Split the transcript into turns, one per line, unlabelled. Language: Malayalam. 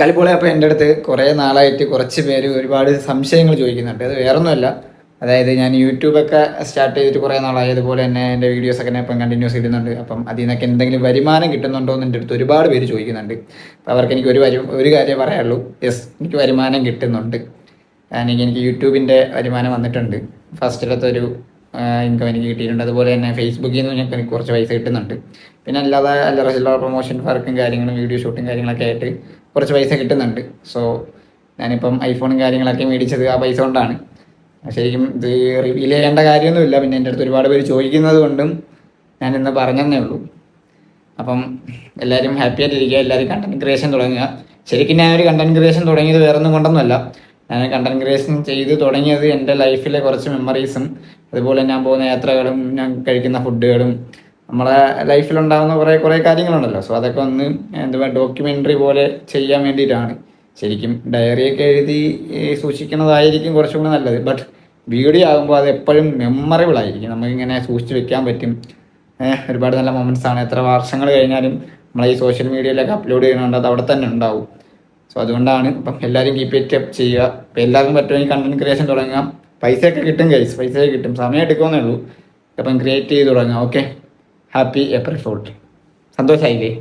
കളിപ്പോളെ അപ്പോൾ എൻ്റെ അടുത്ത് കുറേ നാളായിട്ട് കുറച്ച് പേര് ഒരുപാട് സംശയങ്ങൾ ചോദിക്കുന്നുണ്ട്. അത് വേറൊന്നുമല്ല, അതായത് ഞാൻ യൂട്യൂബൊക്കെ സ്റ്റാർട്ട് ചെയ്തിട്ട് കുറേ നാളായി. അതുപോലെ തന്നെ എൻ്റെ വീഡിയോസൊക്കെ ഞാൻ ഇപ്പം കണ്ടിന്യൂസ് ഇടുന്നുണ്ട്. അപ്പം അതിൽ നിന്നൊക്കെ എന്തെങ്കിലും വരുമാനം കിട്ടുന്നുണ്ടോ എന്ന് എൻ്റെ അടുത്ത് ഒരുപാട് പേര് ചോദിക്കുന്നുണ്ട്. അപ്പോൾ അവർക്ക് എനിക്ക് ഒരു കാര്യം പറയാനുള്ളൂ. യെസ്, എനിക്ക് വരുമാനം കിട്ടുന്നുണ്ട്. എനിക്ക് യൂട്യൂബിൻ്റെ വരുമാനം വന്നിട്ടുണ്ട്. ഫസ്റ്റിലത്തെ ഒരു ഇൻകം എനിക്ക് കിട്ടിയിട്ടുണ്ട്. അതുപോലെ തന്നെ ഫേസ്ബുക്കിൽ നിന്ന് എനിക്ക് കുറച്ച് പൈസ കിട്ടുന്നുണ്ട്. പിന്നെ അല്ലാതെ അല്ലറ ചില്ലറ പ്രൊമോഷൻ വർക്കും കാര്യങ്ങളും വീഡിയോ ഷൂട്ടും കാര്യങ്ങളൊക്കെ ആയിട്ട് കുറച്ച് പൈസ കിട്ടുന്നുണ്ട്. സോ ഞാനിപ്പം ഐഫോണും കാര്യങ്ങളൊക്കെ മേടിച്ചത് ആ പൈസ കൊണ്ടാണ്. ശരിക്കും ഇത് റിവീൽ ചെയ്യേണ്ട കാര്യമൊന്നുമില്ല. പിന്നെ എൻ്റെ അടുത്ത് ഒരുപാട് പേര് ചോദിക്കുന്നത് കൊണ്ടും ഞാനിന്ന് പറഞ്ഞതേ ഉള്ളൂ. അപ്പം എല്ലാവരും ഹാപ്പി ആയിട്ടിരിക്കുക, എല്ലാവരും കണ്ടന്റ് ക്രിയേഷൻ തുടങ്ങുക. ശരിക്കും ഞാനൊരു കണ്ടന്റ് ക്രിയേഷൻ തുടങ്ങിയത് വേറൊന്നും കൊണ്ടൊന്നുമല്ല. ഞാൻ കണ്ടന്റ് ക്രിയേഷൻ ചെയ്ത് തുടങ്ങിയത് എൻ്റെ ലൈഫിലെ കുറച്ച് മെമ്മറീസും അതുപോലെ ഞാൻ പോകുന്ന യാത്രകളും ഞാൻ കഴിക്കുന്ന ഫുഡുകളും നമ്മളെ ലൈഫിലുണ്ടാകുന്ന കുറേ കാര്യങ്ങളുണ്ടല്ലോ. സോ അതൊക്കെ ഒന്ന് എന്താ ഡോക്യുമെൻ്ററി പോലെ ചെയ്യാൻ വേണ്ടിയിട്ടാണ്. ശരിക്കും ഡയറിയൊക്കെ എഴുതി സൂക്ഷിക്കുന്നതായിരിക്കും കുറച്ചും കൂടി നല്ലത്. ബട്ട് വീഡിയോ ആകുമ്പോൾ അത് എപ്പോഴും മെമ്മറബിൾ ആയിരിക്കും, നമുക്കിങ്ങനെ സൂക്ഷിച്ച് വെക്കാൻ പറ്റും. ഒരുപാട് നല്ല മൊമെൻറ്റ്സ് ആണ്. എത്ര വർഷങ്ങൾ കഴിഞ്ഞാലും നമ്മളെ ഈ സോഷ്യൽ മീഡിയയിലൊക്കെ അപ്ലോഡ് ചെയ്യുന്നുണ്ട്, അത് അവിടെ തന്നെ ഉണ്ടാവും. സോ അതുകൊണ്ടാണ് ഇപ്പം എല്ലാവരും കീപ്പ് ഇറ്റ് അപ്പ് ചെയ്യുക. ഇപ്പം എല്ലാവർക്കും പറ്റുമെങ്കിൽ കണ്ടന്റ് ക്രിയേഷൻ തുടങ്ങുക. പൈസയൊക്കെ കിട്ടും ഗൈസ്, പൈസയൊക്കെ കിട്ടും, സമയം എടുക്കുമെന്നേ ഉള്ളൂ. അപ്പം ക്രിയേറ്റ് ചെയ്ത് തുടങ്ങുക. Okay, happy April fool. സന്തോഷമായില്ലേ?